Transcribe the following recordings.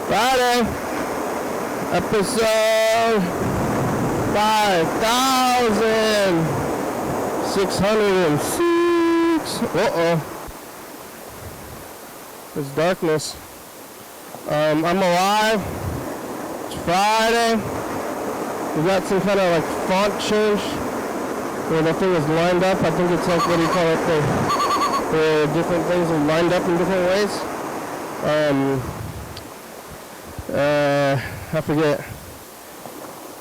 Friday, episode 5,606. It's darkness. I'm alive. It's Friday. We got some kind of like font change where the thing is lined up. I think it's like, what do you call it? The different things are lined up in different ways. I forget.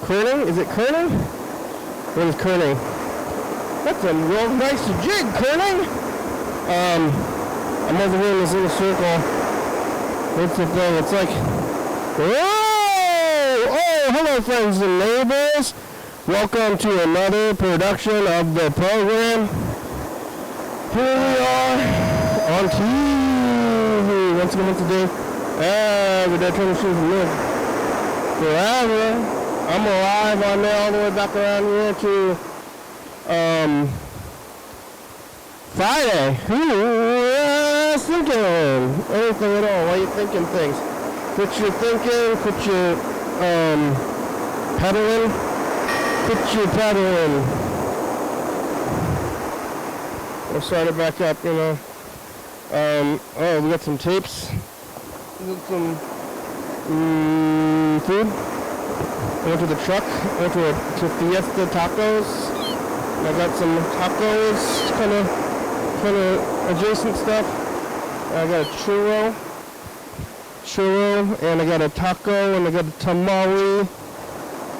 Kerning? Is it kerning? What is kerning? That's a real nice jig, kerning! I'm over here in this little circle. What's the thing? It's like, whoa! Oh, hello friends and neighbors. Welcome to another production of the program. Here we are on TV. Once again today. With that troubleshooting live forever. I'm alive on there all the way back around here to Friday. Who was thinking anything at all? Why are you thinking things? Quit your thinking, quit your pedaling, quit your pedaling. We'll start it back up, you know. Oh, we got some tapes. We got some food. I went to the truck. I went to Fiesta Tacos. I got some tacos, kind of adjacent stuff. I got a churro, and I got a taco, and I got a tamale,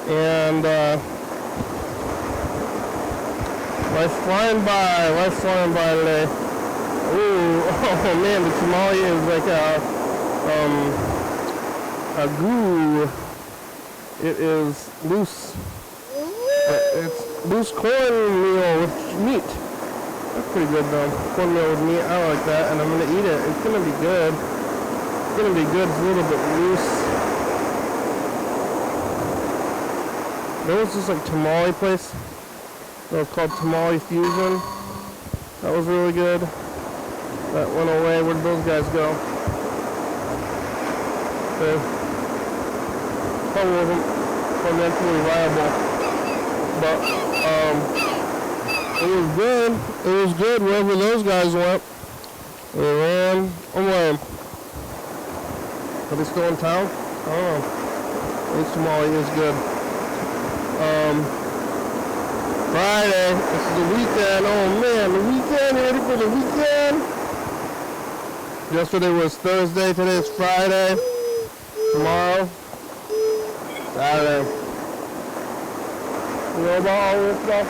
and life flying by today. Ooh, oh man, the tamale is like a goo. It is loose. It's loose cornmeal with meat. That's pretty good though. Cornmeal with meat, I like that, and I'm gonna eat it. It's gonna be good. It's gonna be good. It's a little bit loose. There was this like tamale place. It was called Tamale Fusion. That was really good. That went away. Where'd those guys go? They're probably financially viable, but it was good. It was good wherever those guys went. They ran away. Are they still in town? I don't know. At least tamale is good. Friday. This is the weekend. Oh man, the weekend. Ready for the weekend? Yesterday was Thursday. Today is Friday. Tomorrow, Saturday. You know about all this stuff?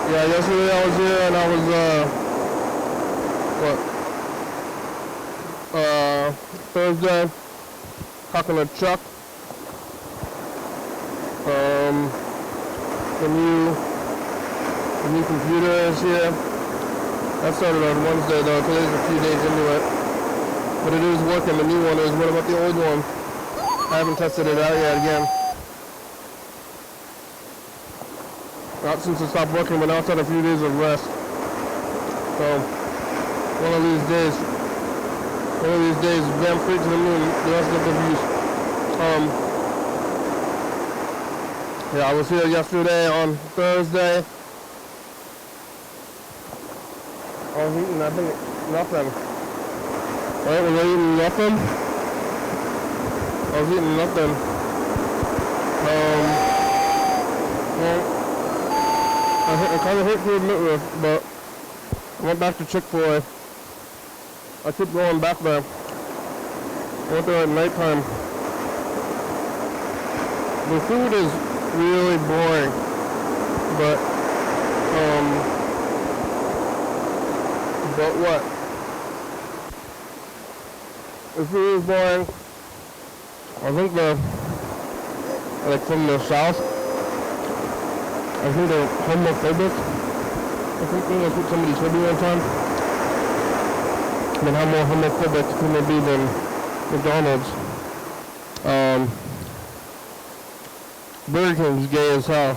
Yeah, yesterday I was here and I was, Thursday, talking to Chuck. The new computer is here. That started on Wednesday though, today's a few days into it. But it is working, the new one is. What about the old one? I haven't tested it out yet again. Not since it stopped working, but now it's had a few days of rest. So, one of these days, damn straight to the moon, the rest of the views. Yeah, I was here yesterday on Thursday. I was eating, I think, nothing. Right, was I eating nothing? I was eating nothing. Well, I kind of hate to admit this, but I went back to Chick-fil-A. I keep going back there. I went there at nighttime. The food is really boring, but what? The food is boring. I think they're like from the South. I think they're homophobic. I think that's what somebody said to me one time. I mean, how more homophobic can they be than McDonald's? Burger King's gay as hell.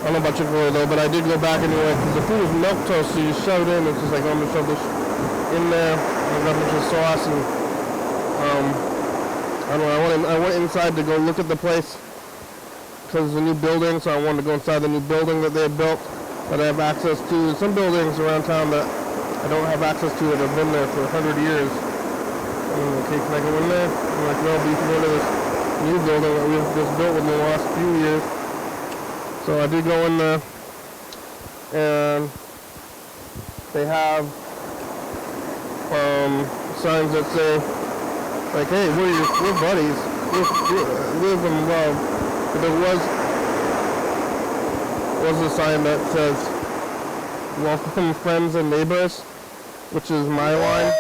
I don't know about Chick-fil-A though, but I did go back anyway because the food was milk toast, so you shove it in. It's just like, I'm gonna shove this in there. I got a bunch of sauce and I don't know. I went inside to go look at the place because it's a new building, so I wanted to go inside the new building that they had built that I have access to. There's some buildings around town that I don't have access to that have been there for 100 years. Okay, can I go in there? I'm like, no, but you can go to this new building that we've just built within the last few years. So I did go in there, and they have signs that say, like, hey, we're buddies, we live in love. But there was a sign that says, welcome friends and neighbors, which is my line.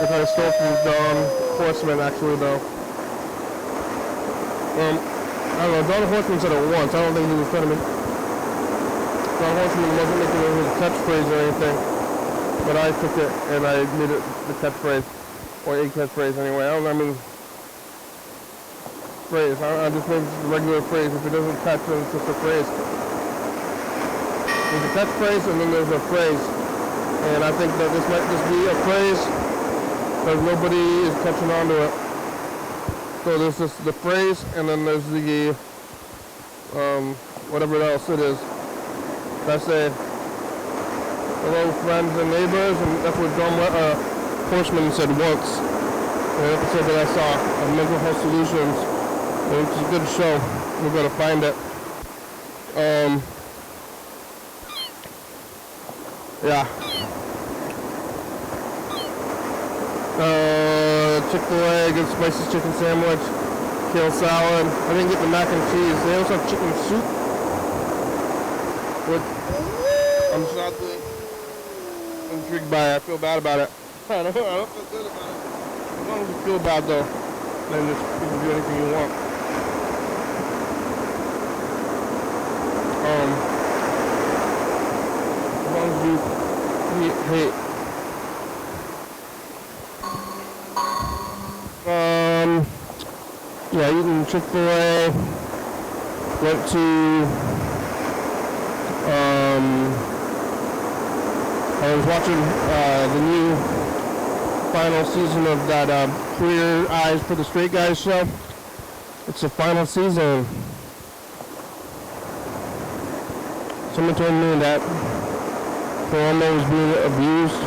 If I stole from Don Horseman, actually, though. I don't know, Don Horseman said it once. I don't think he was trying to make... Don Horseman wasn't making it his catchphrase or anything. But I took it and I made it the catchphrase. Or a catchphrase anyway. I mean... Phrase. I just made it a regular phrase. If it doesn't catch, then it's just a phrase. There's a catchphrase and then there's a phrase. And I think that this might just be a phrase because nobody is catching on to it. So there's just the phrase, and then there's the, whatever else it is. I say, hello friends and neighbors, and that's what John Horseman said once. In an episode that I saw of Mental Health Solutions. It's a good show. We're going to find it. Yeah. Chick-fil-A, good spicy chicken sandwich, kale salad. I didn't get the mac and cheese. They also have chicken soup. Which I'm sadly intrigued by. I feel bad about it. I don't feel good about it. As long as you feel bad though, then just you can do anything you want. As long as you hate. Yeah, eating Chick-fil-A, went to, I was watching the new final season of that Queer Eyes for the Straight Guys show. It's the final season. Someone told me that Paloma was being abused.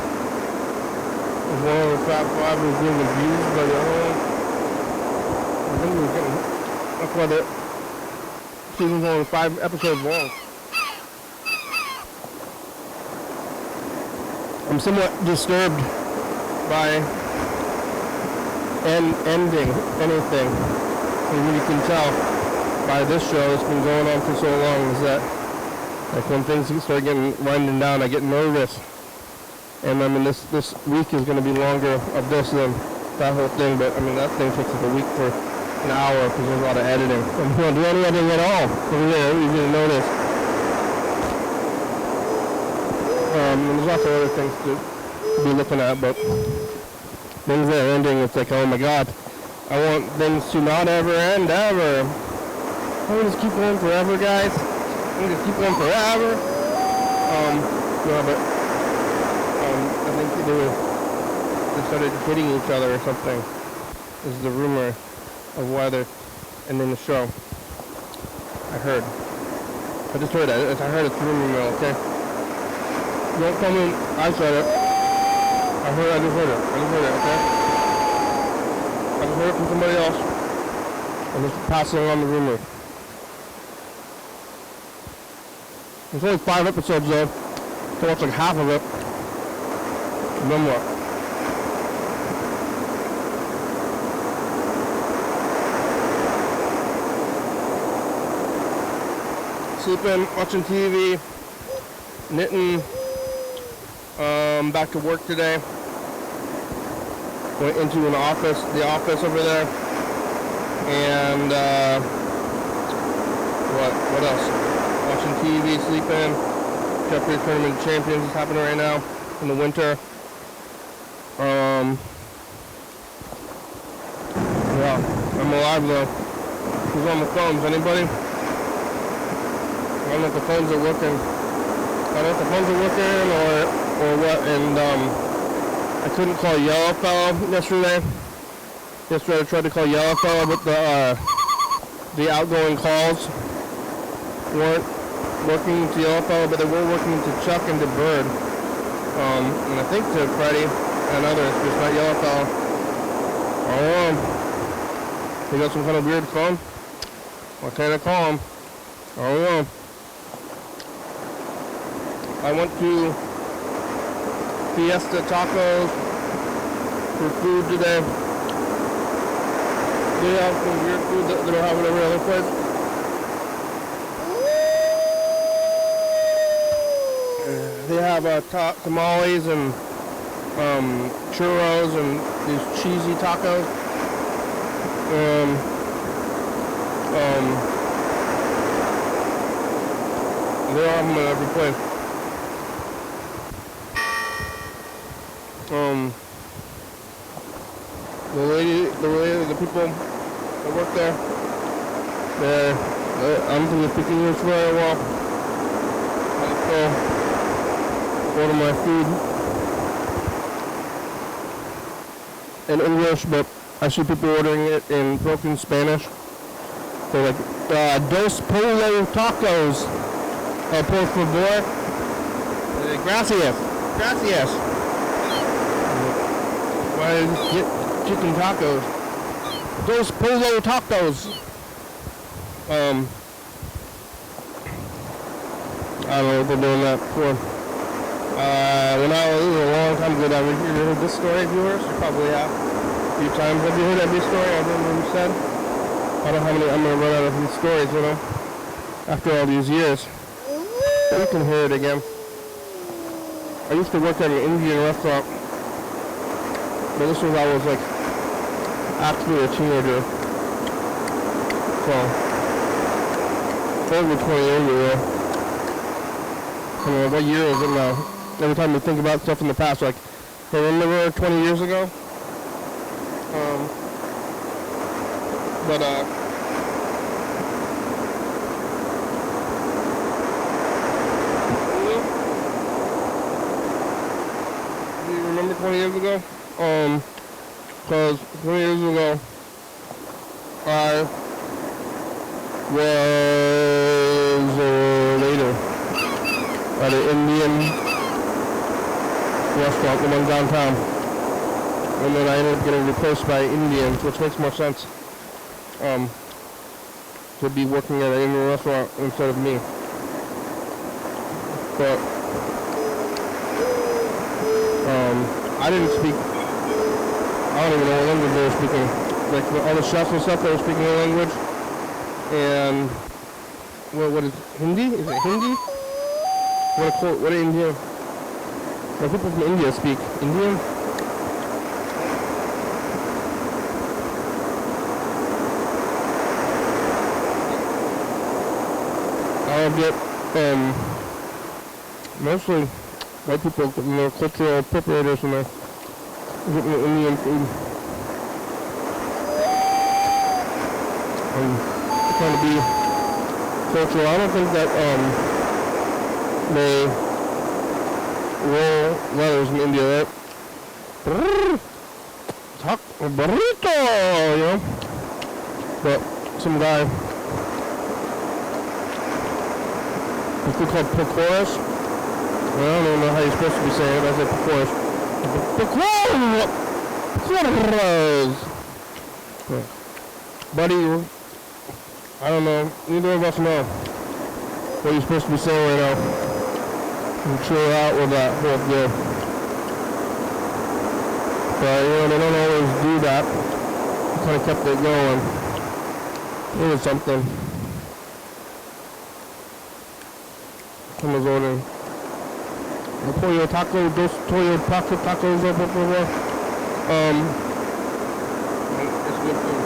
One of the Fab Five was being abused by the other one. I think we were getting, that's why the season's only 5 episodes long. I'm somewhat disturbed by ending anything. And you can tell by this show that's been going on for so long is that like when things start getting winding down, I get nervous. And I mean this week is going to be longer of this than that whole thing, but I mean that thing takes like a week for an hour because there's a lot of editing. I'm not doing any editing at all over there, you didn't notice. And there's lots of other things to be looking at, but things that are ending, it's like, oh my god, I want things to not ever end, ever. I'm gonna just keep going forever, guys. I'm gonna just keep going forever. No, but I think they started hitting each other or something. This is the rumor of why they're ending the show. I heard. I just heard it. I heard it's rumor mill, okay? Don't tell me I said it. I just heard it. Okay? I just heard it from somebody else. I'm just passing on the rumor. There's only 5 episodes though. So watch like half of it. And then what? Sleeping, watching TV, knitting, back to work today. Went into the office over there, and what else? Watching TV, sleeping. Jeopardy Tournament of Champions is happening right now in the winter. Yeah, I'm alive though. Who's on the phones? Anybody? don't know if the phones are working. I don't know if the phones are working or what. And I couldn't call Yellow Fellow yesterday. Yesterday I tried to call Yellow Fellow, but the outgoing calls weren't working to Yellow Fellow, but they were working to Chuck and to Bird. And I think to Freddie and others, just not Yellow Fellow. I don't know. He got some kind of weird phone. Why can't I call him? I don't know. I went to Fiesta Tacos for food today. They have some weird food that they don't have at every other place. They have tamales and churros and these cheesy tacos. They don't have them at every place. The people that work there, I don't think they're speaking English very well. I order my food in English, but I see people ordering it in broken Spanish. They're like, dos pollo tacos, por favor. Gracias. Gracias. Why did you get chicken tacos? Dos pollo tacos. I don't know what they're doing that for. This was a long time ago, have you heard this story, viewers? You probably have a few times. Have you heard every story I've said? I don't know how many, I'm going to run out of these stories, you know, after all these years. But you can hear it again. I used to work at an Indian restaurant, but this was I was like actually a teenager. So, over 20 years ago. I mean, what year is it now? Every time we think about stuff in the past, like, hey, remember 20 years ago? Do you remember 20 years ago? Because 20 years ago, I was a waiter at an Indian restaurant, the one downtown. And then I ended up getting replaced by Indians, which makes more sense. To be working at an Indian restaurant instead of me. But I didn't speak, I don't even know what language they were speaking. Like all the chefs and stuff, they were speaking a language. And what is Hindi? Is it Hindi? What do India? Well, people from India speak Indian. I'll get mostly white people, cultural appropriators, and they're getting Indian food. Trying to be cultural. I don't think that they roll letters in India, right? Burrito, you know? But some guy, it's called pakoras. I don't even know how you're supposed to be saying it. I say pakoras. Pakoras! Buddy, I don't know. Neither of us know what you're supposed to be saying right now. And chill out with that whole deal. But, they don't always do that. Kind of kept it going. It was something. Someone's ordering. Pollo taco, dos pollo taco tacos, por favor. It's good food.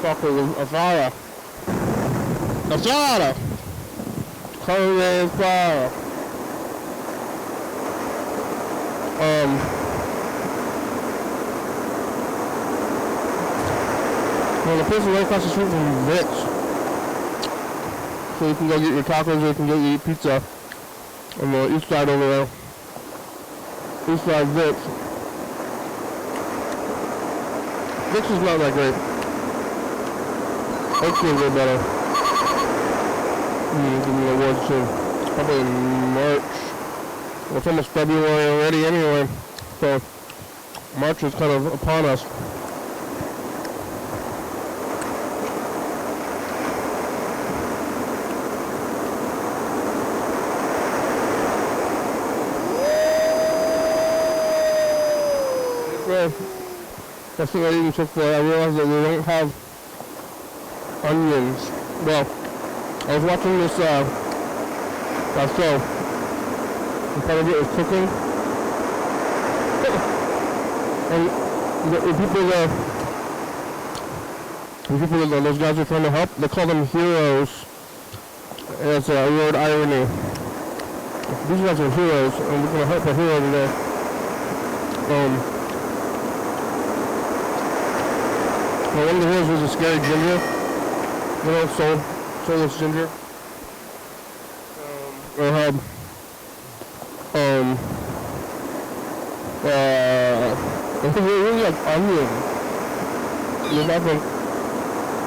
Taco asada. Asada. Curry asada. Well, the place is right across the street from Vic's. So you can go get your tacos or you can go eat pizza on the east side over there. East side Vic's. Vic's is not that great. Oaks will go better. Give me awards soon. Probably in March. Well, it's almost February already anyway. So March is kind of upon us. Yesterday I eating Chick-fil-A, I realized that they don't have onions. Well, I was watching this show, and part of it was cooking. And the people there, those guys are trying to help, they call them heroes. It's a word irony. These guys are heroes, and we're going to help a hero today. One of the heroes was a scary ginger. You know, soulless ginger. Or had, it was really like onion. The background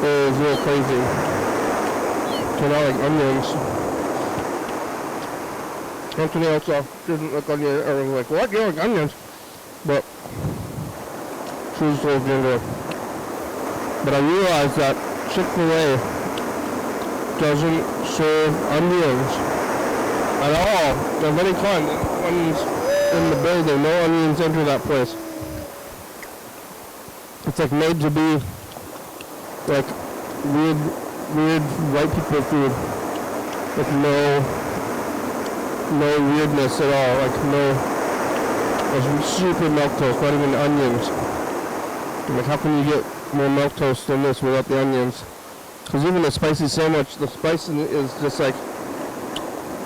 is real crazy. So now like onions. Something else didn't look onion, or was like, what? You like onions? But she was soulless ginger. But I realized that Chick-fil-A doesn't serve onions at all. Of any kind. Onions in the building. No onions enter that place. It's like made to be like weird white people food. With no weirdness at all. Like it's super milquetoast, not even onions. Like how can you get more milquetoast than this without the onions? Because even the spicy sandwich, the spice in it is just like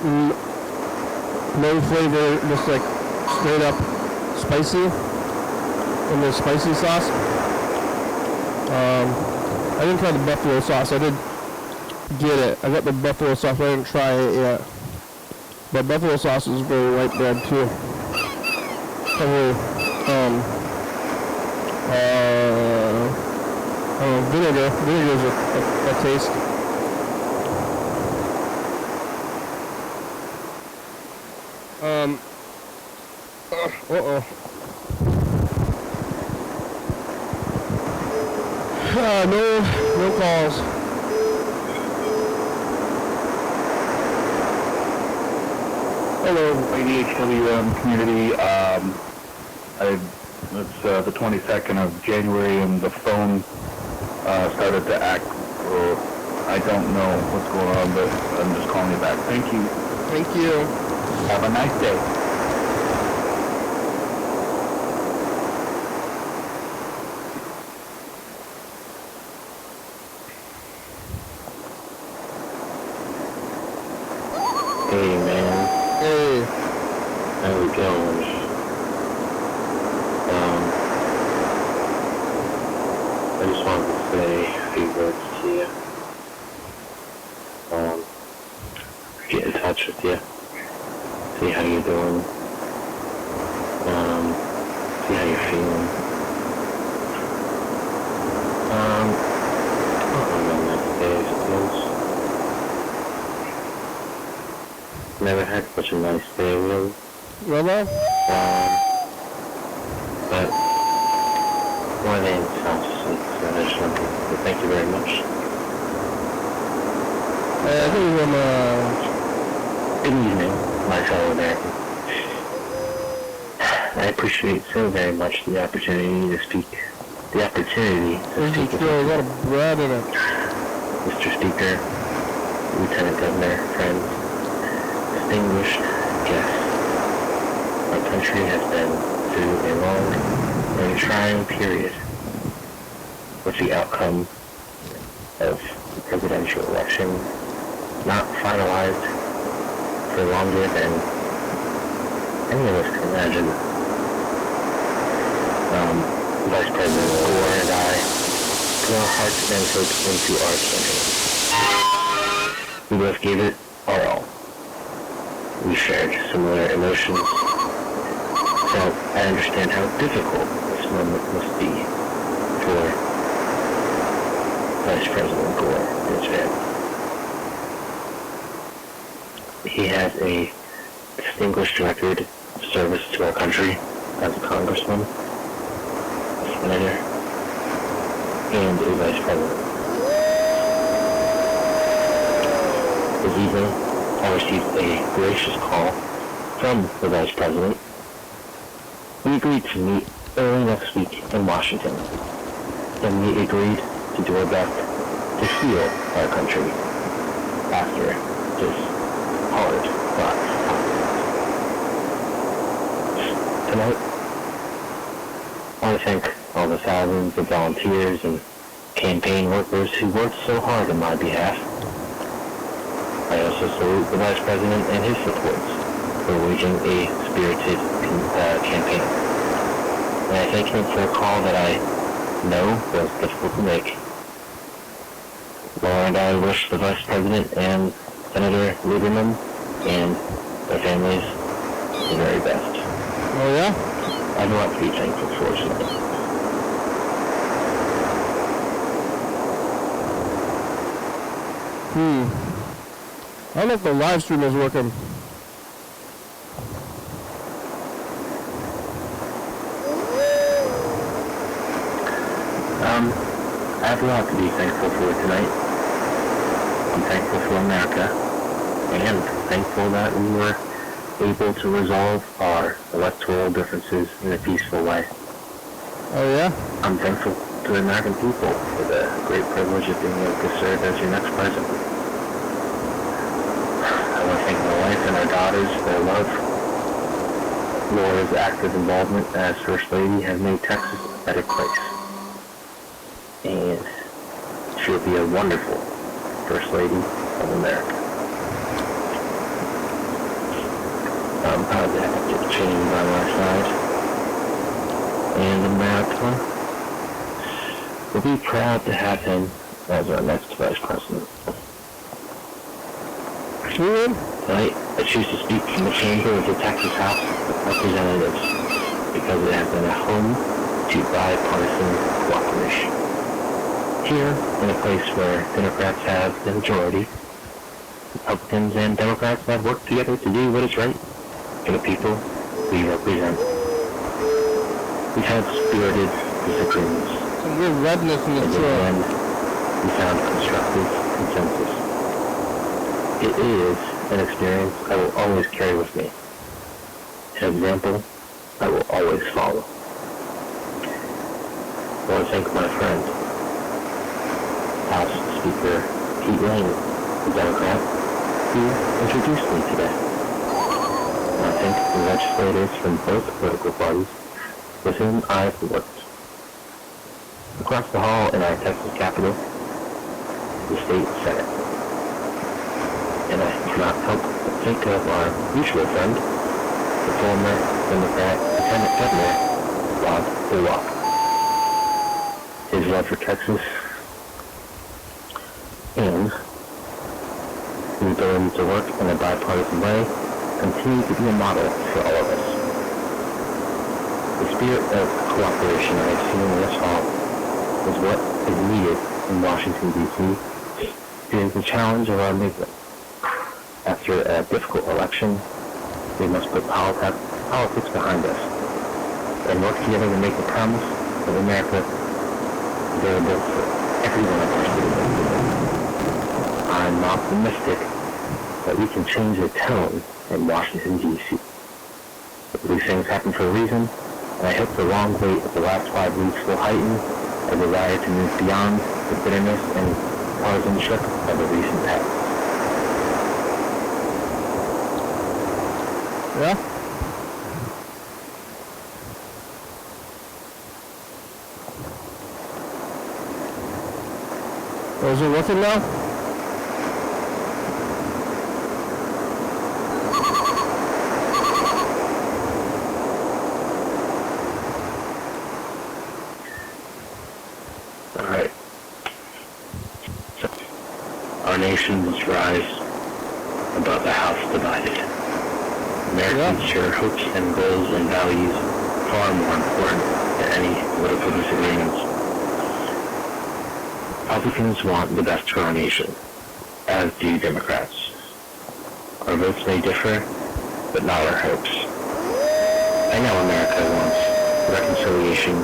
no flavor, just like straight up spicy. And the spicy sauce. I didn't try the buffalo sauce. I did get it. I got the buffalo sauce, but I didn't try it yet. But buffalo sauce is very white bread too. Probably, vinegar. Vinegar is a taste. No calls. Hello, YDHWM community. It's the 22nd of January, and the phone started to act. I don't know what's going on, but I'm just calling you back. Thank you. Thank you. Have a nice day. Hey man. Hey. How we going? I just wanted to say a few words to you. Get in touch with you. See how you're doing. See how you're feeling. I don't know, next day I suppose. Never had such a nice day, really. Really? But more than itself, I just want to thank you very much. I think Good evening, my fellow American. I appreciate so very much the opportunity to speak. The opportunity to speak with a lot of bread in it. Mr. Speaker, Lieutenant Governor, friends, distinguished guests. Our country has been through a long and trying period with the outcome of the presidential election not finalized for longer than any of us can imagine. Vice President Gore and I put our hearts and hopes into our campaign. We both gave it our all. We shared similar emotions, so I understand how difficult this moment must be for Vice President Gore and his family. He has a distinguished record of service to our country as a congressman, a senator, and a vice president. This evening, I received a gracious call from the vice president. We agreed to meet early next week in Washington, and we agreed to do our best to heal our country after this hard-fought conflict. Tonight, I want to thank all the thousands of volunteers and campaign workers who worked so hard on my behalf. I also salute the Vice President and his supports for waging a spirited campaign. And I thank him for a call that I know was difficult to make. Laura and I wish the Vice President and Senator Lieberman and their families the very best. Oh, yeah? I have a lot to be thankful for tonight. I don't know if the live stream is working. I have a lot to be thankful for tonight. I'm thankful for America, and thankful that we were able to resolve our electoral differences in a peaceful way. Oh, yeah? I'm thankful to the American people for the great privilege of being able to serve as your next president. I want to thank my wife and our daughters for their love. Laura's active involvement as First Lady has made Texas a better place. And she will be a wonderful First Lady of America. I'm proud to have Dick Cheney by my side. And America will be proud to have him as our next Vice President. Tonight, I choose to speak from the chamber of the Texas House of Representatives because it has been a home to bipartisan cooperation. Here, in a place where Democrats have the majority, Republicans and Democrats have worked together to do what is right for the people we represent. We've had spirited disagreements. Some weird redness in the and in the end, we found constructive consensus. It is an experience I will always carry with me. An example I will always follow. I want to thank my friend, House Speaker Pete Lane, the Democrat, who introduced me today. And I thank the legislators from both political parties with whom I've worked. Across the hall in our Texas Capitol, the State Senate. And I cannot help but think of our mutual friend, the former Democrat Lieutenant Governor, Bob Bullock. His love for Texas and his ability to work in a bipartisan way continue to be a model for all of us. The spirit of cooperation I have seen in this hall is what is needed in Washington, D.C. during the challenge of our movement. After a difficult election, we must put politics behind us and work together to make the promise of America available for every one of our citizens. I'm optimistic that we can change the tone in Washington, D.C. These things happen for a reason, and I hope the long wait of the last 5 weeks will heighten a desire to move beyond the bitterness and partisanship of the recent past. Yeah? Oh, is it working now? Alright, our nation's rise above a house divided. Americans share hopes and goals and values far more important than any political disagreements. Republicans want the best for our nation, as do Democrats. Our votes may differ, but not our hopes. I know America wants reconciliation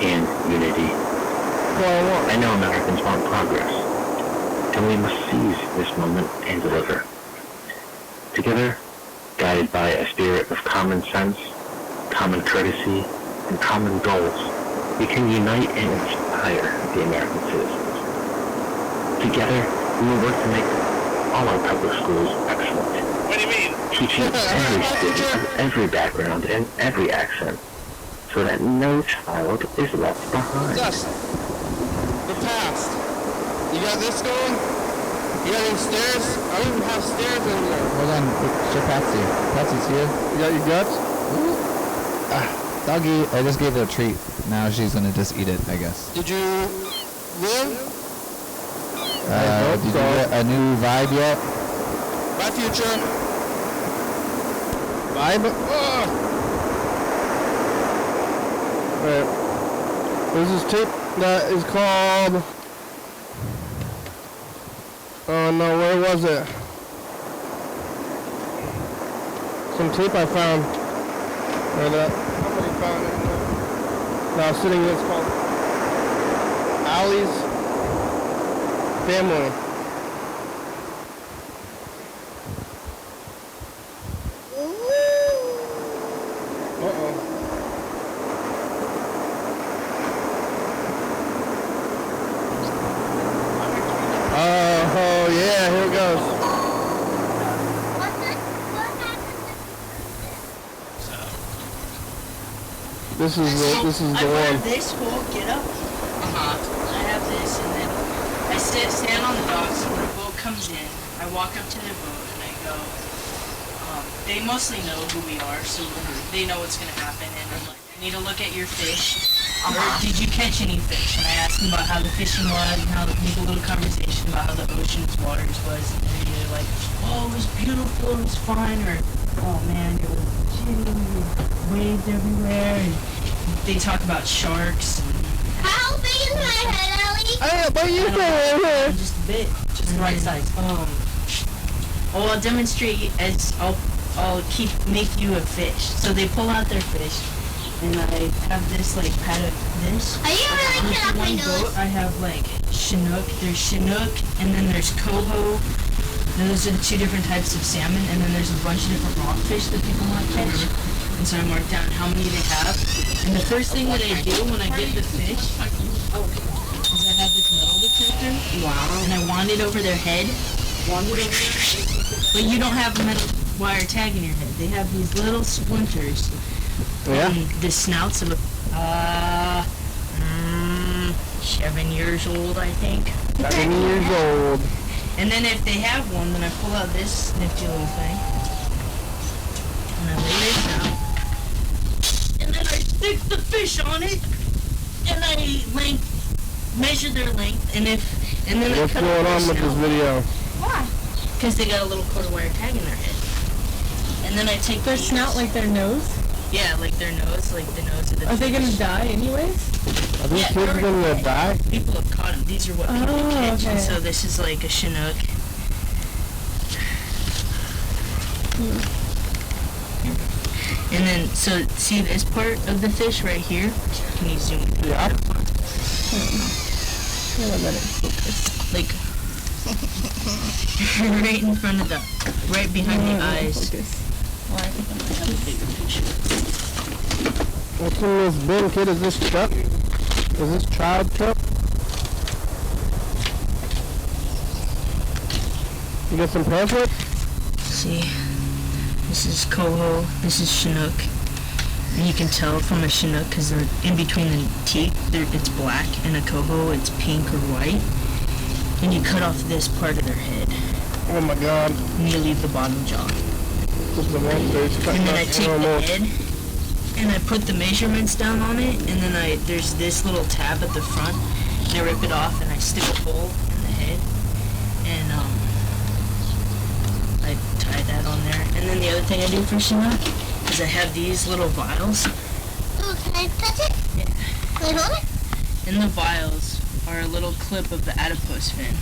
and unity. I know Americans want progress, and we must seize this moment and deliver. Together, guided by a spirit of common sense, common courtesy, and common goals, we can unite and inspire the American citizens. Together, we will work to make all our public schools excellent. What do you mean? Teaching every student of every background and every accent, so that no child is left behind. Dust. The past. You got this going? You got any stairs? I don't even have stairs anymore. Hold on, show Patsy. Patsy's here. You got your guts? Doggy, I just gave her a treat. Now she's gonna just eat it, I guess. Did you live? Did you get a new vibe yet? My future. Vibe? Alright. There's this tape that is called... Oh no, where was it? Some tape I found. Or that somebody found it. That I was sitting in, it's called Allie's Family. Uh-oh. Oh yeah, here it goes. This is the I one. wear this whole get up. I have this, and then I stand on the docks, and when a boat comes in, I walk up to the boat and I go. They mostly know who we are, so they know what's gonna happen. And I'm like, I need to look at your fish. Or did you catch any fish? And I ask them about how the fishing was, and how make a little conversation about how the ocean's waters was. And they're like, oh, it was beautiful, it was fine, or oh man, it was shitty, waves everywhere. And they talk about sharks. And How big is my head, Ellie? Hey, but you say just a bit, just the right size. I'll demonstrate as I'll make you a fish. So they pull out their fish, and I have this like paddock. This. Are you really On cut off my one nose? boat, I have like Chinook. There's Chinook, and then there's coho. Those are the two different types of salmon, and then there's a bunch of different rockfish that people want to catch. And so I mark down how many they have. And the first thing that I do when I get the fish is I have this metal detector. Wow. And I wand it over their head. But you don't have a metal wire tag in your head. They have these little splinters. Yeah. The snouts of 7 years old, I think. 7 years old. And then if they have one, then I pull out this nifty little thing. And I lay this out. And then I stick the fish on it. And I measure their length. And then I What's cut going off on their with this snout. video? Why? Because they got a little quarter wire tag in their head. And then I take Their these- snout like their nose? Yeah, like their nose, like the nose of the Are they fish. gonna die anyways? Are these Yeah, kids gonna die? People have caught them. These are what people Oh, catch. And okay. so this is like a Chinook. And then, so see this part of the fish right here? Can you zoom in? Yeah. I'm gonna let it focus. Like, right in front of the, right behind the eyes. Focus. Or I think I might have a bigger picture. What's in this bin, kid? Is this Chuck? Is this child Chuck? You got some pamphlets? See, this is coho, this is Chinook. And you can tell from a Chinook because they're in between the teeth, it's black, and a coho, it's pink or white. And you cut off this part of their head, Oh my god. and you leave the bottom jaw. This is the one that's cut And then I off take the almost. head, and I put the measurements down on it, and then there's this little tab at the front, and I rip it off, and I stick a hole in the head, and other thing I do for Shima is I have these little vials. Oh, can I touch it? Yeah. Can I hold it? In the vials are a little clip of the adipose fin.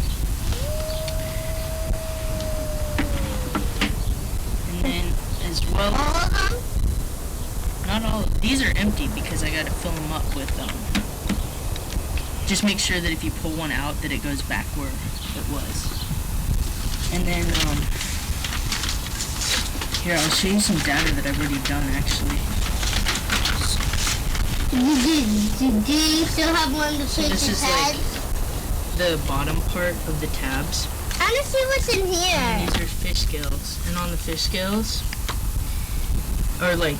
And then, as well, All of them? not all, these are empty because I gotta fill them up with, just make sure that if you pull one out that it goes back where it was. And then, here, I'll show you some data that I've already done, actually. Do you still have one to shake This his is head? like the bottom part of the tabs. I want to see what's in And here. these are fish scales. And on the fish scales are like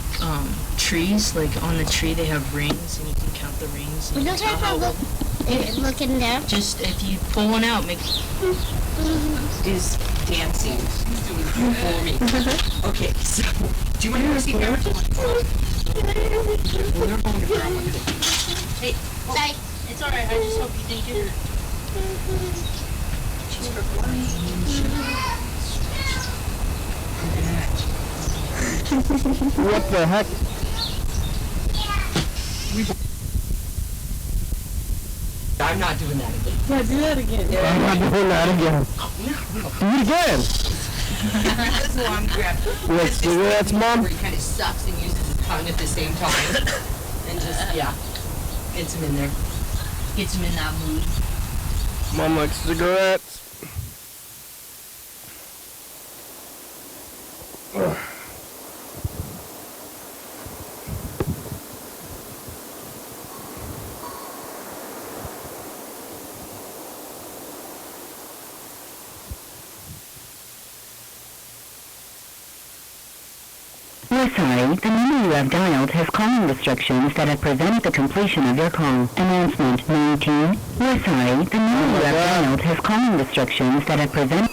trees. Like on the tree they have rings and you can count the rings. We And you don't can have tell to how looking there. just if you pull one out, make Is dancing. He's doing it for me. Okay, so do you want to see parents? Well, they're going to grandma. Hey, Sorry. it's alright. I just hope you didn't get her. She's for What the heck? I'm not doing that again. Yeah, do that again. I'm not doing that again. Do it again. That's why I'm grabbing. With cigarettes, Mom? Where he kind of sucks and uses his tongue at the same time. And just, yeah, gets him in there. Gets him in that mood. Mom likes cigarettes. We're sorry, the number you have dialed has calling restrictions that have prevented the completion of your call. Announcement 19. We're sorry, the number you have dialed has calling restrictions that have prevented...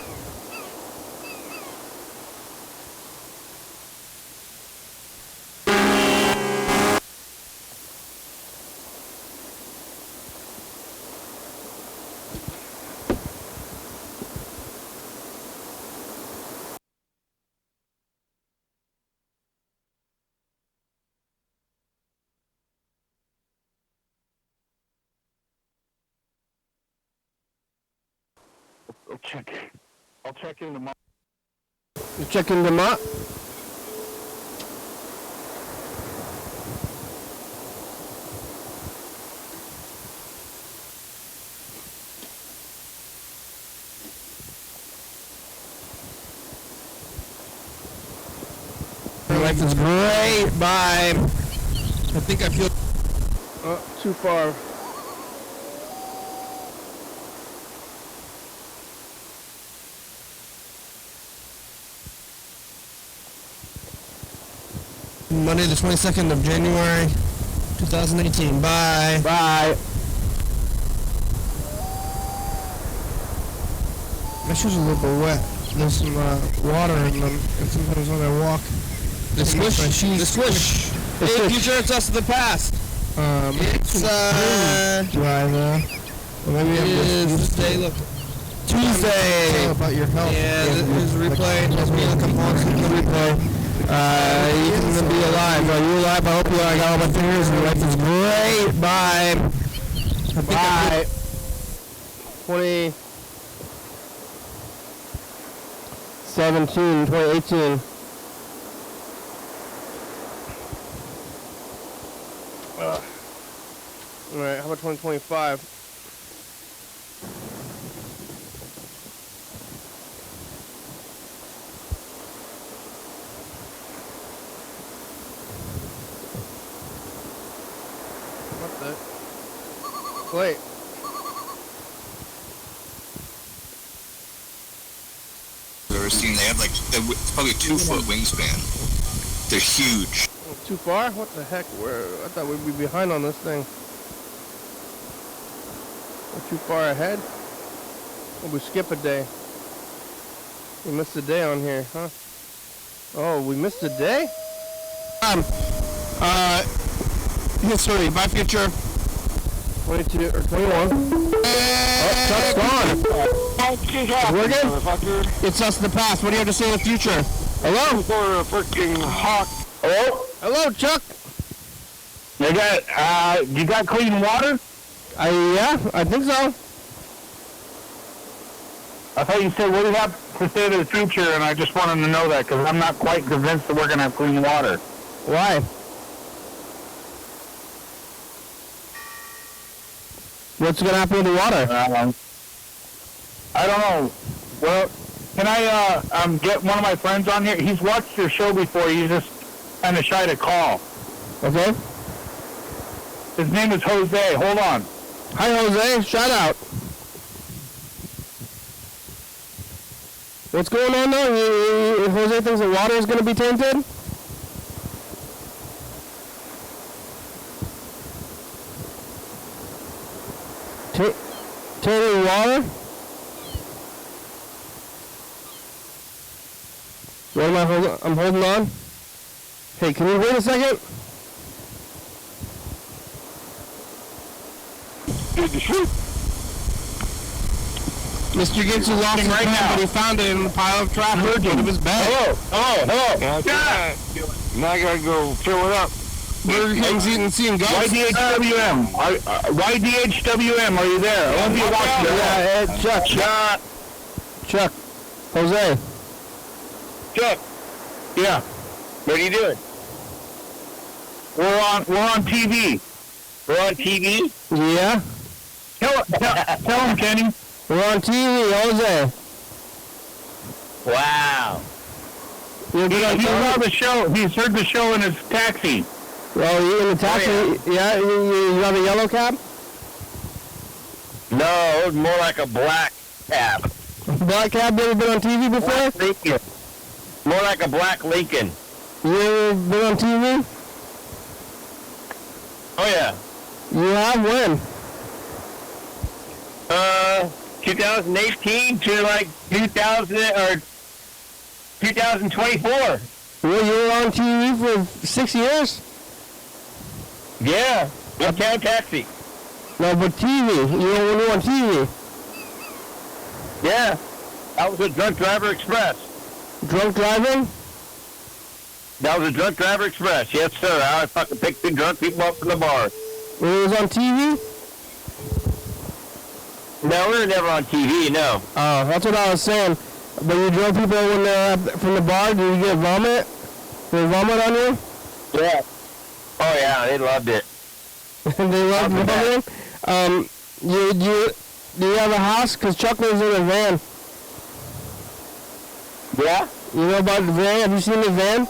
I'll check in tomorrow. You checking them out? Life is great. Bye. I think I feel too far. Monday the 22nd of January 2018. Bye. Bye. My shoes are a little bit wet. There's some water in them, and sometimes when I walk, the squish. The squish. Hey, future, it's us of the past. It's driver. Well, maybe I'm just Tuesday. Look. Tuesday. About your health. Yeah, this is replay. There's me on components in the replay. You can be alive. Are you alive? I hope you are. I got all my fingers and life is great. Bye. Bye. 2018. Alright, how about 2025? Wait. I've ever seen. They have like probably a 2-foot wingspan. They're huge. Too far? What the heck? I thought we'd be behind on this thing. We're too far ahead? Well, we skip a day. We missed a day on here, huh? Oh, we missed a day? History, by future. 22 or 21. Oh, Chuck's gone. We're good. It's us in the past. What do you have to say in the future? Hello? For a freaking hawk. Hello? Hello, Chuck. You got clean water? Yeah, I think so. I thought you said, what do you have to say to the future? And I just wanted to know that because I'm not quite convinced that we're going to have clean water. Why? What's going to happen with the water? I don't know. Well, can I get one of my friends on here? He's watched your show before. He's just kind of shy to call. Okay. His name is Jose. Hold on. Hi, Jose. Shout out. What's going on now? Jose thinks the water is going to be tainted? Tainted water? What am I holding? I'm holding on. Hey, can you wait a second? Mr. Gibson lost his pen, but he found it in the pile of trash out of his bag. Hello. Yeah. Now I gotta go fill it up. Burger King's eating seeing ghosts. YDHWM. YDHWM, are you there? I want you to watch Yeah, Chuck. Jose. Chuck, Yeah. what are you doing? We're on TV. We're on TV? Yeah? Tell him, Kenny. We're on TV, Jose. Wow. You're good on He TV? saw the show. He's heard the show in his taxi. Well, you in the taxi? Yeah, you have a yellow cab? No, it was more like a black cab. Black cab, you ever been on TV before? Lincoln. More like a black Lincoln. You ever been on TV? Oh yeah. You have? When? 2018 to like 2000 or 2024. Well, you were on TV for 6 years? Yeah. Uptown Taxi. No, but TV. You were on TV. Yeah. That was a Drunk Driver Express. Drunk driving? That was a Drunk Driver Express. Yes, sir. I fucking picked the drunk people up from the bar. When it was on TV? No, we were never on TV, no. Oh, that's what I was saying. But you drove people when they're from the bar, did you get vomit? Did they vomit on you? Yeah. Oh, yeah, they loved it. They loved vomiting? Do you have a house? Because Chuck lives in a van. Yeah? You know about the van? Have you seen the van?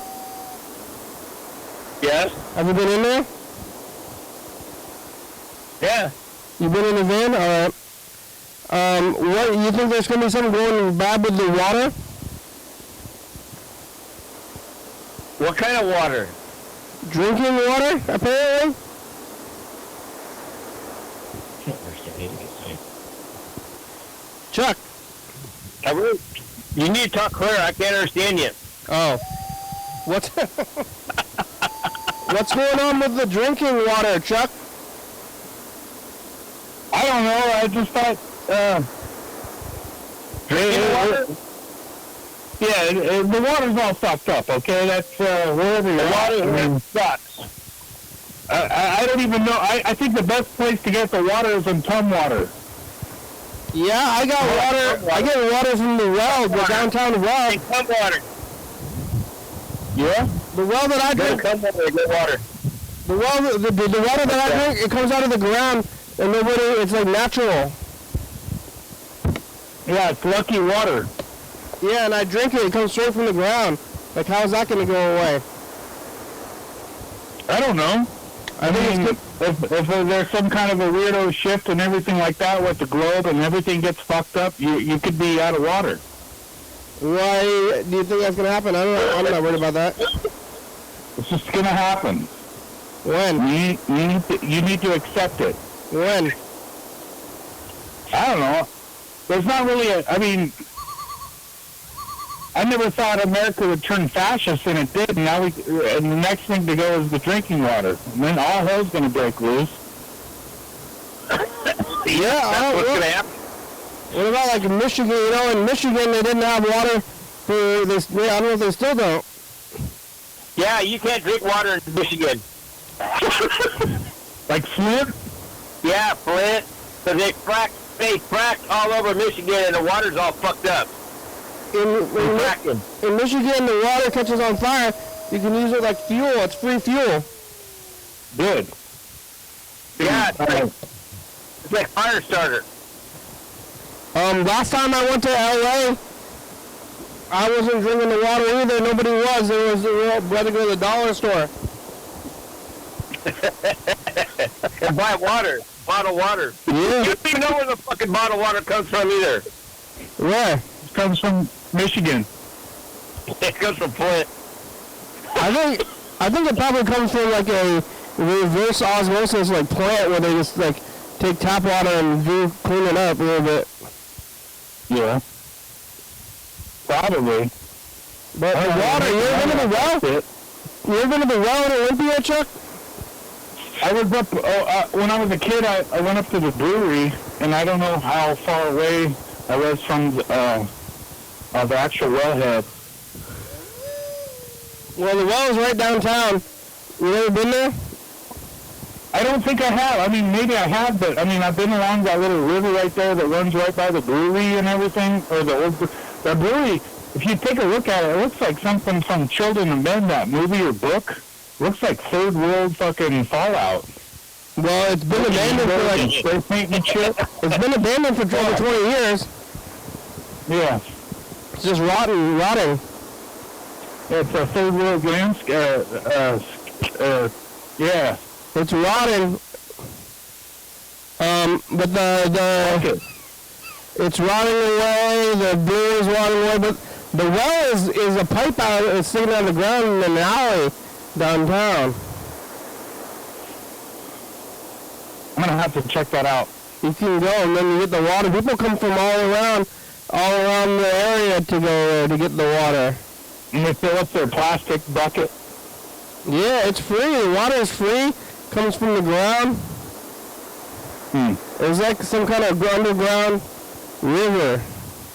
Yes? Have you been in there? Yeah. You been in the van? Alright. What, you think there's going to be something going bad with the water? What kind of water? Drinking water, apparently? Chuck. You need to talk clear. I can't understand you. Oh. What's going on with the drinking water, Chuck? I don't know. I just thought, Drinking water? yeah, the water's all sucked up, okay? That's, wherever you're at. water I mean, sucks. I don't even know. I think the best place to get the water is in Tumwater. Yeah, I got water. I get water from the well, the downtown well. Hey, come water. Yeah? The well that I Go drink, to come water, get water. the water that I drink, it comes out of the ground, and it's like natural. Yeah, it's lucky water. Yeah, and I drink it. It comes straight from the ground. Like, how is that going to go away? I don't know. I mean, if there's some kind of a weirdo shift and everything like that with the globe and everything gets fucked up, you could be out of water. Why do you think that's going to happen? I'm not worried about that. It's just gonna happen. When? You need to accept it. When? I don't know. There's not really I never thought America would turn fascist, and it did. And now and the next thing to go is the drinking water. And then all hell's going to break loose. Yeah, That's what's going to happen. What about like in Michigan? You know, in Michigan they didn't have water I don't know if they still don't. Yeah, you can't drink water in Michigan. Like Flint? Yeah, Flint. So they frack all over Michigan, and the water's all fucked up. In Michigan, the water catches on fire. You can use it like fuel. It's free fuel. Good. Yeah, it's like fire starter. Last time I went to LA, I wasn't drinking the water either. Nobody was. We had to go to the dollar store. And buy water. Bottled water. Yeah. You don't even know where the fucking bottled water comes from either. Where? It comes from Michigan. It comes from Flint. I think it probably comes from like a reverse osmosis like plant where they just like take tap water and clean it up a little bit. Yeah. Probably. But the water, you ever been to the well? You ever been to the well in Olympia, Chuck? I was up, when I was a kid, I went up to the brewery, and I don't know how far away I was from the actual wellhead. Well, the well is right downtown. You ever been there? I don't think I have. I mean, maybe I have, but I mean, I've been along that little river right there that runs right by the brewery and everything, or the brewery. If you take a look at it, it looks like something from Children of Men, that movie or book. Looks like third world fucking Fallout. Well, it's been abandoned for like spray paint and shit. It's been abandoned for over 20 years. Yeah. It's just rotting. It's a third world landscape. Yeah. It's rotting. But it's rotting away. The brewery's rotting away. But the well is a pipe out. It's sitting on the ground in an alley downtown. I'm gonna have to check that out. You can go, and then you get the water. People come from all around the area to go there to get the water. And they fill up their plastic bucket. Yeah, it's free. The water is free. Comes from the ground. It's like some kind of underground river.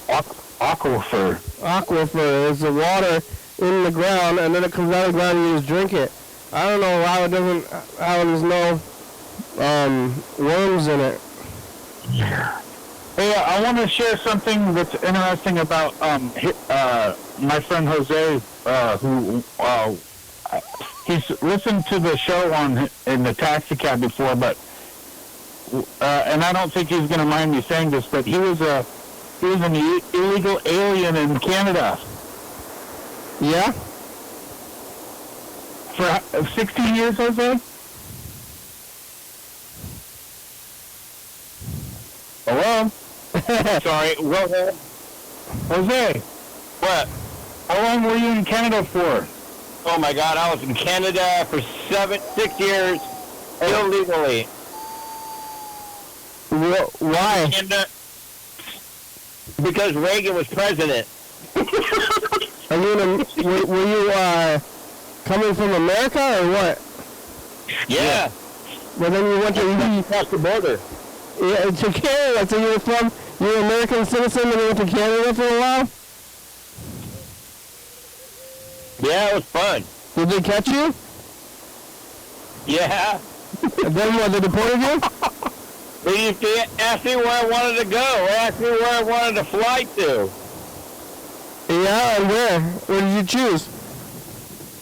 Aquifer. Aquifer is the water in the ground, and then it comes out of the ground and you just drink it. I don't know how there's no worms in it. Hey, I want to share something that's interesting about my friend Jose, who he's listened to the show in the taxi cab before, but and I don't think he's going to mind me saying this, but he was an illegal alien in Canada. Yeah? For 16 years, Jose? Hello? Sorry, go ahead. Jose, What? how long were you in Canada for? Oh my God, I was in Canada for 6 years illegally. Why? Canada, because Reagan was president. I mean, were you coming from America or what? Yeah. Well, then you went to Across the border. Yeah, to Canada. So you're an American citizen and you went to Canada for a while? Yeah, it was fun. Did they catch you? Yeah. And then what, they deported you? They used to ask me where I wanted to go. They asked me where I wanted to fly to. Yeah, and where? Where did you choose?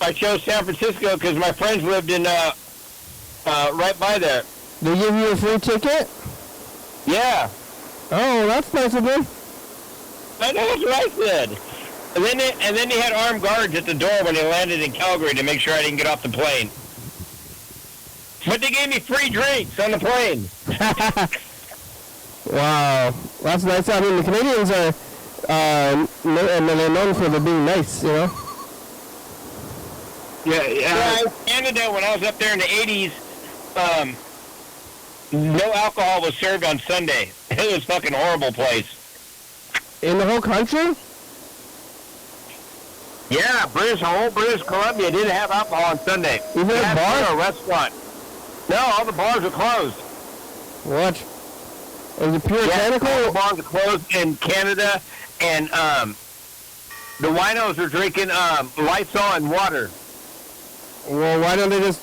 I chose San Francisco because my friends lived in right by there. They give you a free ticket? Yeah. Oh, that's nice of them. I know, that's what I said. And then they had armed guards at the door when they landed in Calgary to make sure I didn't get off the plane. But they gave me free drinks on the plane. Wow, that's nice. I mean, the Canadians are, and they're known for being nice, you know? Yeah, in Canada, when I was up there in the 80s, no alcohol was served on Sunday. It was a fucking horrible place. In the whole country? Yeah, whole British Columbia didn't have alcohol on Sunday. Even a bar? Or a restaurant. No, all the bars are closed. What? Is it puritanical? Yeah, all the bars are closed in Canada, and The winos are drinking Lysol and water. Well, why don't they just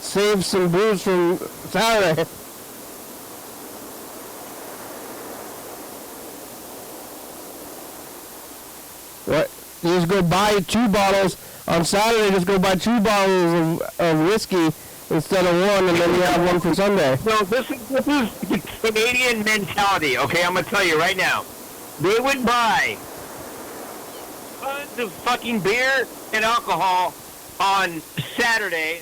save some booze from Saturday? What? You just go buy 2 bottles on Saturday. Just go buy 2 bottles of whiskey instead of 1, and then you have 1 for Sunday. No, this is the Canadian mentality. Okay, I'm gonna tell you right now. They would buy tons of fucking beer and alcohol on Saturday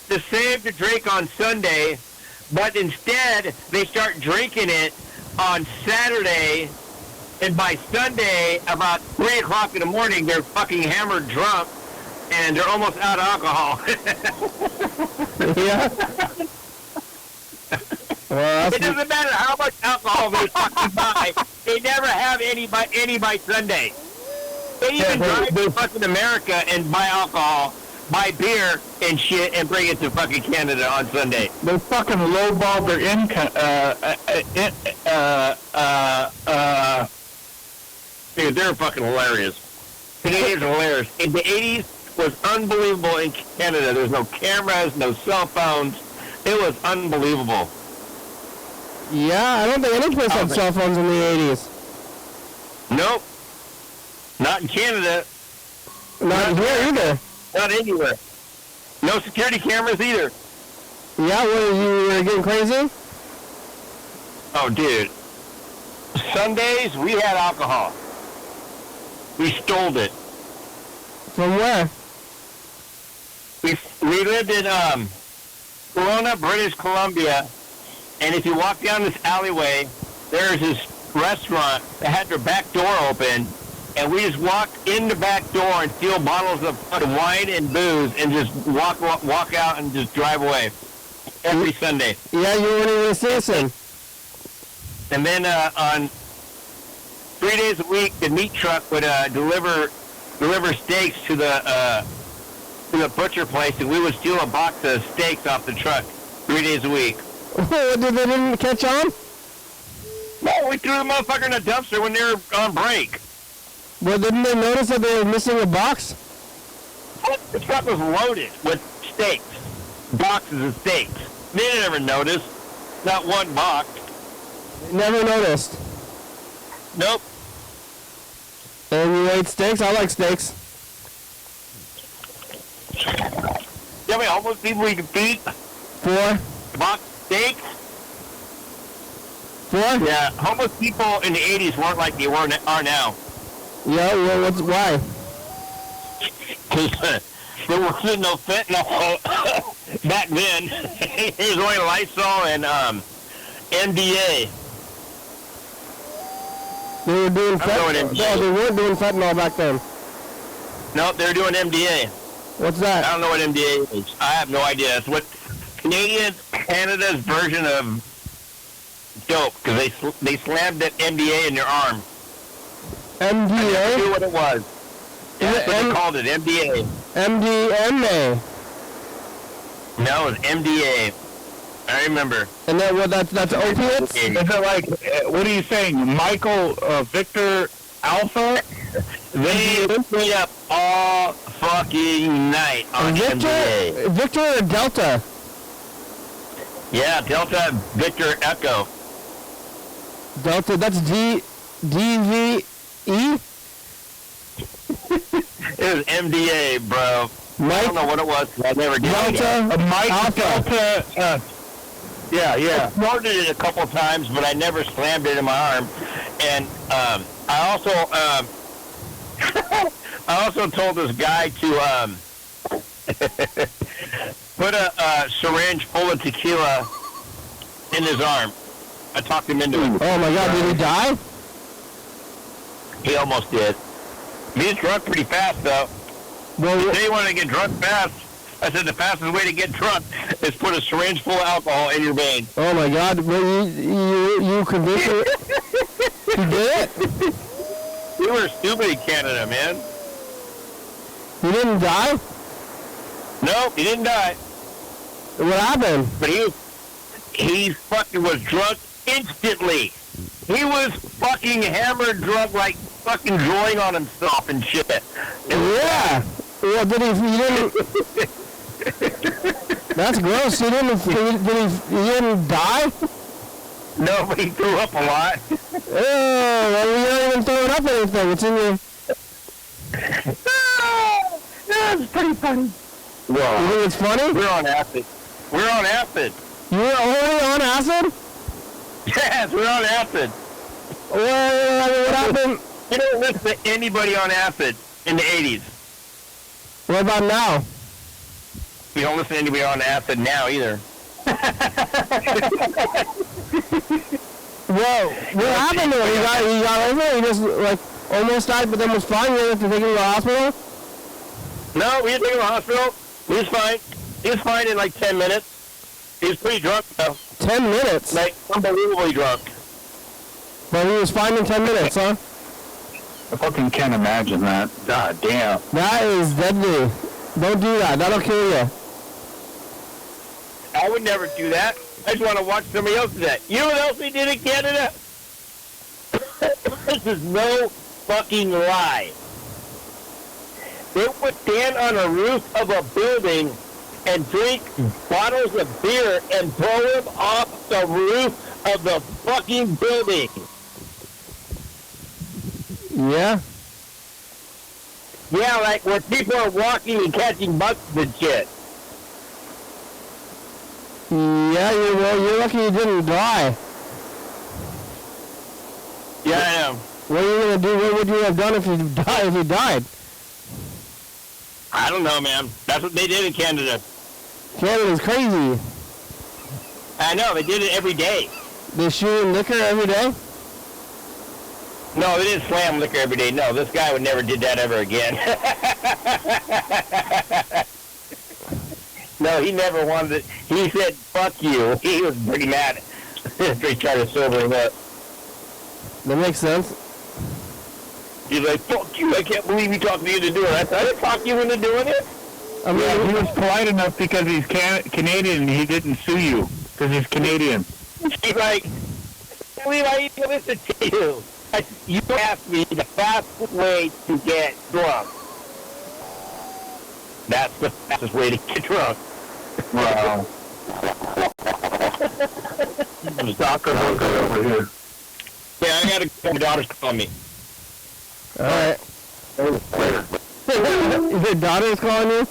to save to drink on Sunday, but instead they start drinking it on Saturday, and by Sunday, about 3 o'clock in the morning, they're fucking hammered drunk, and they're almost out of alcohol. Yeah. Well, it doesn't matter how much alcohol they fucking buy. They never have any by Sunday. They even drive to fucking America and buy alcohol, buy beer and shit, and bring it to fucking Canada on Sunday. They fucking lowball their income. Dude, they're fucking hilarious. Canadians are hilarious. In the 80s was unbelievable in Canada. There's no cameras, no cell phones. It was unbelievable. Yeah, I don't think any place had cell phones in the 80s. Nope. Not in Canada. Not here either. Not anywhere. No security cameras either. Yeah, what, you were getting crazy? Oh, dude. Sundays, we had alcohol. We stole it. From where? We lived in Kelowna, British Columbia, and if you walk down this alleyway, there's this restaurant that had their back door open, and we just walk in the back door and steal bottles of wine and booze and just walk out and just drive away every Sunday. Yeah, you weren't even a citizen. And then on 3 days a week, the meat truck would deliver steaks to the butcher place, and we would steal a box of steaks off the truck 3 days a week. They didn't catch on? No, we threw the motherfucker in a dumpster when they were on break. Well, didn't they notice that they were missing a box? The truck was loaded with steaks, boxes of steaks. They didn't ever notice. Not one box. Never noticed. Nope. And you ate steaks? I like steaks. You know how many homeless people we can feed? 4. Box steaks? 4? Yeah, homeless people in the 80s weren't like they are now. Yeah, well, why? There wasn't no fentanyl back then. There was only Lysol and MDA. They were doing fentanyl? No, they weren't doing fentanyl back then. No, they were doing MDA. What's that? I don't know what MDA is. I have no idea. It's what Canada's version of dope, because they slammed that MDA in their arm. MDA? I never knew what it was. Yeah, that's what they called it, MDA. MDMA. No, it was MDA. I remember. And then what? That's opiates? Is it like, what are you saying, Michael Victor Alpha? They stayed up all fucking night on MDA. Victor or Delta? Yeah, Delta Victor Echo. Delta, that's DVE? It was MDA, bro. Mike? I don't know what it was. I never did. Delta? Mike Alpha. Delta. Yeah. I snorted it a couple times, but I never slammed it in my arm. And I also told this guy to put a syringe full of tequila in his arm. I talked him into it. Oh my God, did he die? He almost did. He was drunk pretty fast, though. Well, He said he wanted to get drunk fast. I said the fastest way to get drunk is put a syringe full of alcohol in your vein. oh my God, well, you convinced him? You did it? We were stupid in Canada, man. He didn't die? No, he didn't die. What happened? But he fucking was drunk instantly. He was fucking hammered drunk like fucking drawing on himself and shit. Yeah. Well, did he didn't... That's gross. He didn't die? No, but he threw up a lot. Oh, well, you're not even throwing up anything. It's in your... That's pretty funny. Well, you think it's funny? We're on acid. We're on acid. You were already on acid? Yes, we're on acid. Well, what happened? You don't listen to anybody on acid in the 80s. What about now? You don't listen to anybody on acid now either. Whoa, what happened to him? He got over it? He just, like, almost died, but then was fine? You didn't have to take him to the hospital? No, we didn't take him to the hospital. He was fine. He was fine in like 10 minutes. He was pretty drunk, though. 10 minutes? Like, unbelievably drunk. But he was fine in 10 minutes, huh? I fucking can't imagine that. God damn. That is deadly. Don't do that. That'll kill you. I would never do that. I just want to watch somebody else do that. You know what else they did in Canada? This is no fucking lie. They would stand on a roof of a building and drink bottles of beer and throw them off the roof of the fucking building. Yeah? Yeah, like where people are walking and catching bugs and shit. Yeah, you're lucky you didn't die. Yeah, I am. What are you gonna do? What would you have done if you died? I don't know, man. That's what they did in Canada. Canada's crazy. I know, they did it every day. They shoot liquor every day? No, they didn't slam liquor every day. No, this guy would never did that ever again. No, he never wanted it. He said, fuck you. He was pretty mad after he tried to sober him up. That makes sense. He's like, fuck you. I can't believe you talked me into doing it. I didn't talk you into doing it. I mean, he was polite enough because he's Canadian and he didn't sue you because he's Canadian. He's like, I believe I even listen to you. You asked me the fastest way to get drunk. That's the fastest way to get drunk. Wow. Soccer over here. Yeah, I gotta go. My daughter's calling me. Alright. Your daughter's calling you?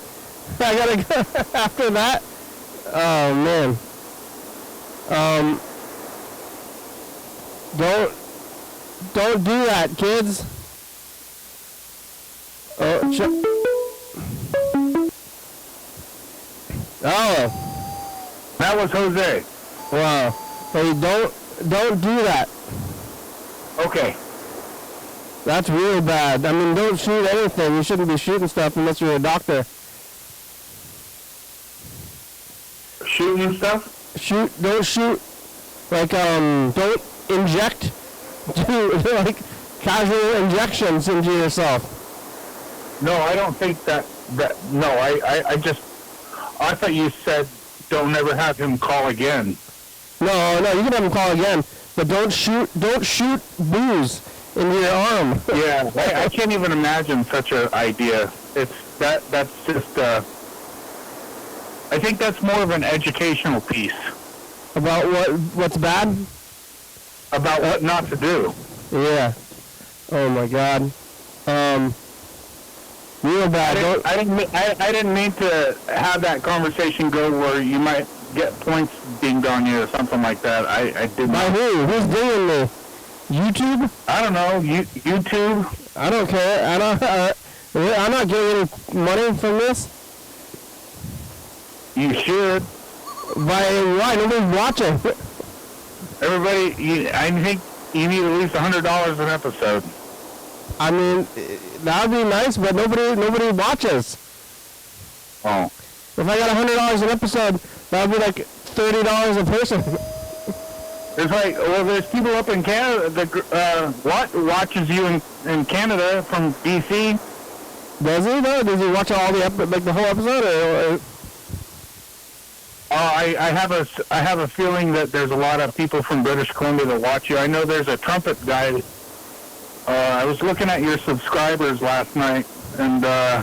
I gotta go after that? Oh, man. Don't do that, kids. Oh, oh. That was Jose. Wow. Hey, don't do that. Okay. That's real bad. I mean, don't shoot anything. You shouldn't be shooting stuff unless you're a doctor. Shooting stuff? Don't shoot. Like, don't inject. Do, like, casual injections into yourself. No, I don't think that no, I thought you said don't ever have him call again. No, you can have him call again, but don't shoot booze into your arm. Yeah, I can't even imagine such an idea. That's just I think that's more of an educational piece. About what's bad? About what not to do. Yeah. Oh my God. Real bad. I didn't mean to have that conversation go where you might get points dinged on you or something like that. I didn't. By who? Who's dinging me? YouTube? I don't know. YouTube? I don't care. I'm not getting any money from this. You should. Why? Nobody's watching. Everybody, I think you need at least $100 an episode. I mean, that would be nice, but nobody watches. Oh. If I got $100 an episode, that would be like $30 a person. There's there's people up in Canada that watches you in Canada from BC. Does he though? Does he watch all the whole episode, or? I have a feeling that there's a lot of people from British Columbia that watch you. I know there's a trumpet guy I was looking at your subscribers last night, and I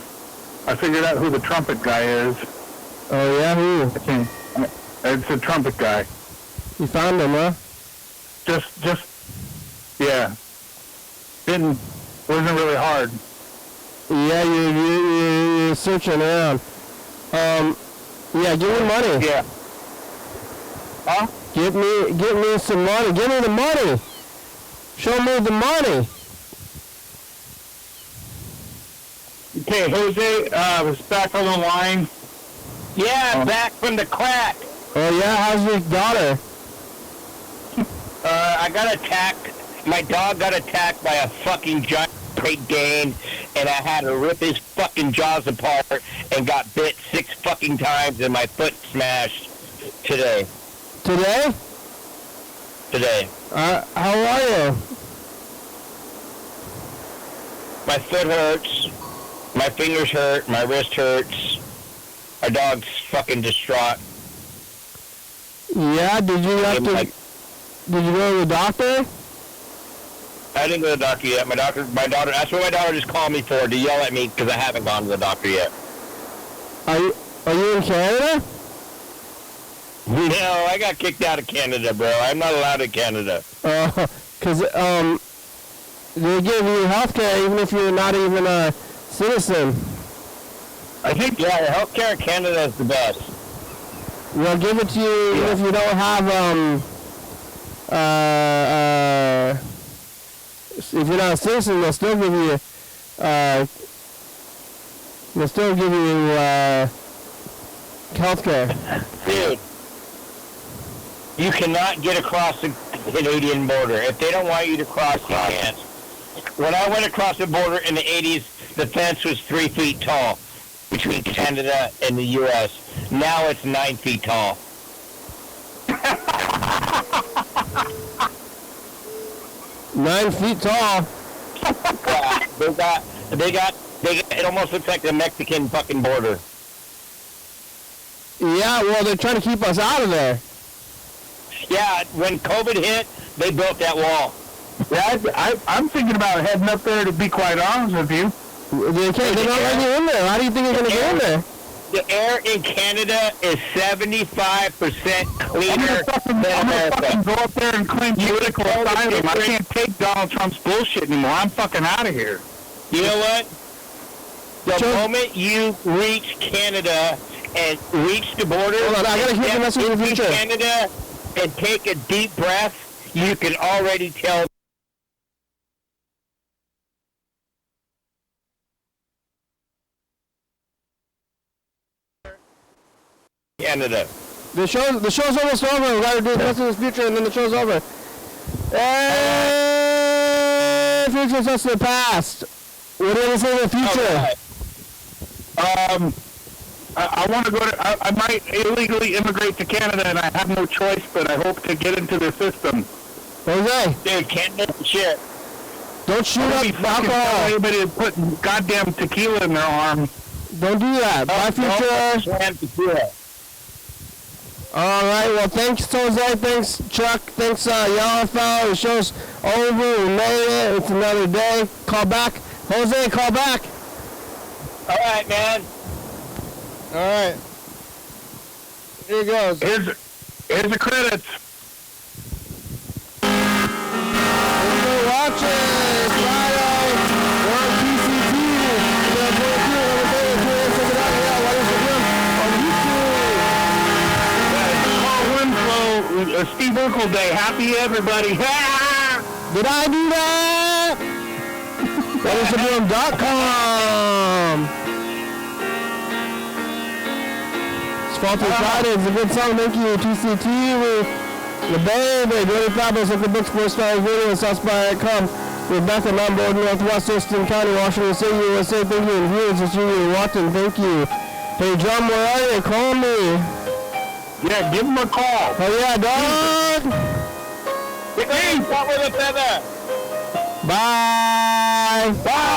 figured out who the trumpet guy is. Oh, yeah? Who? It's a trumpet guy. You found him, huh? Yeah. Wasn't really hard. Yeah, you're searching around. Yeah, give me money. Yeah. Huh? Give me some money. Give me the money. Show me the money. Okay, Jose was back on the line. Yeah, back from the crack. Oh, yeah? How's your daughter? I got attacked. My dog got attacked by a fucking giant Great Dane, and I had to rip his fucking jaws apart and got bit 6 fucking times and my foot smashed today. Today? Today. How are you? My foot hurts. My fingers hurt. My wrist hurts. Our dog's fucking distraught. Yeah, did you go to the doctor? I didn't go to the doctor yet. My daughter, that's what my daughter just called me for, to yell at me because I haven't gone to the doctor yet. Are you in Canada? No, I got kicked out of Canada, bro. I'm not allowed in Canada. Because they give you health care even if you're not even a citizen. I think, yeah, the healthcare in Canada is the best. They'll give it to you even if you don't have, if you're not a citizen, they'll still give you, health care. Dude, you cannot get across the Canadian border. If they don't want you to cross, you can't. When I went across the border in the 80s, the fence was 3 feet tall between Canada and the U.S. Now it's 9 feet tall. 9 feet tall. Yeah, they got, it almost looks like the Mexican fucking border. Yeah, well, they're trying to keep us out of there. Yeah, when COVID hit, they built that wall. Yeah, I'm thinking about heading up there, to be quite honest with you. They don't let you in there. How do you think you're going to get in there? The air in Canada is 75% cleaner than America. I'm going to fucking go up there and claim political asylum. I can't take Donald Trump's bullshit anymore. I'm fucking out of here. You know what? The moment you reach Canada and reach the border, hold on, I gotta hear the message in the future. Canada and take a deep breath, you can already tell. Canada. The show's almost over. We gotta do the message in the future, and then the show's over. Hey, future's just the past. What do you say in the future? I want to go to. I might illegally immigrate to Canada, and I have no choice, but I hope to get into their system. Jose, dude, Canada shit. Don't shoot up alcohol. Tell anybody to put goddamn tequila in their arm. Don't do that. Bye, future. All right. Well, thanks, Jose. Thanks, Chuck. Thanks, y'all, fellow. The show's over. We made it. It's another day. Call back, Jose. Call back. All right, man. All right. Here it goes. Here's the credits. We're watching Friday. We're on PCT. Steve Urkel Day. Happy everybody. Did I do that? YDHWM.com. Faulty Friday is a good song. Thank you, TCT. The Baby, Dirty Fabulous, Local Books, 4-star video, and Southspire.com. Rebecca, Lombard, Northwest Thurston County, Washington State, USA. Thank you. And viewers, it's you, Watson. Thank you. Hey, John, where are you? Call me. Yeah, give him a call. Oh, yeah, dog. Hey, stop with a feather. Bye. Bye.